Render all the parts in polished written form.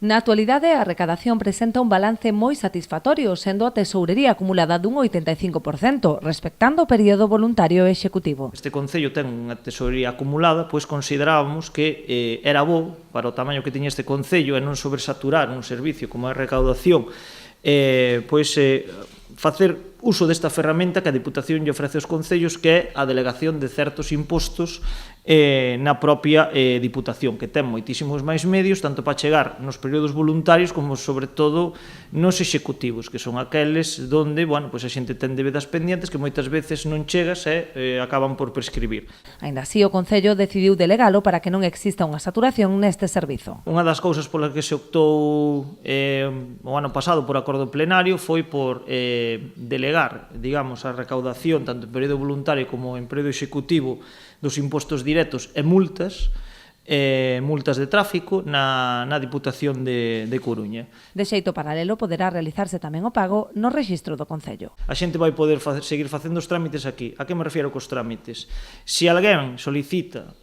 Na actualidade, a recadación presenta un balance moi satisfactorio, sendo a tesourería acumulada dun 85%, respectando o período voluntario e executivo. Este concello ten unha tesourería acumulada, pois considerábamos que era bo para o tamaño que tiña este concello e non sobresaturar un servicio como a recaudación, facer uso desta ferramenta que a Diputación lle ofrece aos concellos, que é a delegación de certos impostos na propia Diputación, que ten moitísimos máis medios, tanto para chegar nos períodos voluntarios como, sobre todo, nos executivos, que son aqueles donde, a xente ten debedas pendientes que moitas veces non chegas e acaban por prescribir. Aínda así, o Concello decidiu delegalo para que non exista unha saturación neste servizo. Unha das cousas polas que se optou o ano pasado por acordo plenario foi por delegar, digamos, a recaudación tanto en período voluntario como en período executivo dos impostos directos e multas de tráfico na Diputación de Coruña. De xeito paralelo, poderá realizarse tamén o pago no rexistro do Concello. A xente vai poder seguir facendo os trámites aquí. A que me refiero cos trámites? Se alguén solicita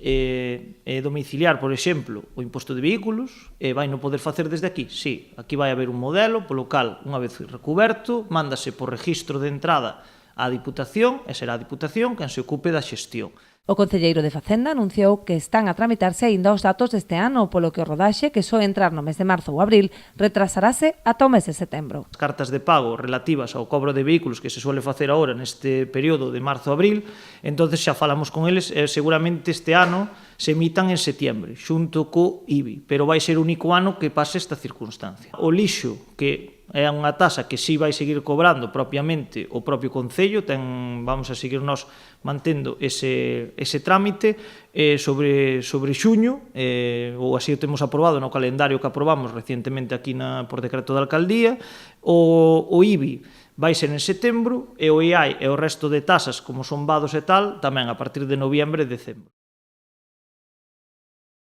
domiciliar, por exemplo, o imposto de vehículos, vai non poder facer desde aquí? Sí, aquí vai haber un modelo polo cal, unha vez recuberto, mándase por rexistro de entrada á Diputación e será a Diputación quen se ocupe da xestión. O concelleiro de Facenda anunciou que están a tramitarse aínda os datos deste ano, polo que o rodaxe, que só entrar no mes de marzo ou abril, retrasarase ata o mes de setembro. As cartas de pago relativas ao cobro de vehículos que se suele facer agora neste período de marzo-abril, entonces xa falamos con eles, seguramente este ano se emitan en setiembre, xunto co IBI, pero vai ser o único ano que pase esta circunstancia. O lixo, que é unha tasa que si vai seguir cobrando propiamente o propio Concello, vamos a seguir nós mantendo ese trámite sobre xuño, ou así o temos aprobado no calendario que aprobamos recientemente aquí por decreto da alcaldía. O IBI vai ser en setembro e o IAI e o resto de tasas como son vados e tal tamén a partir de noviembre e decembro.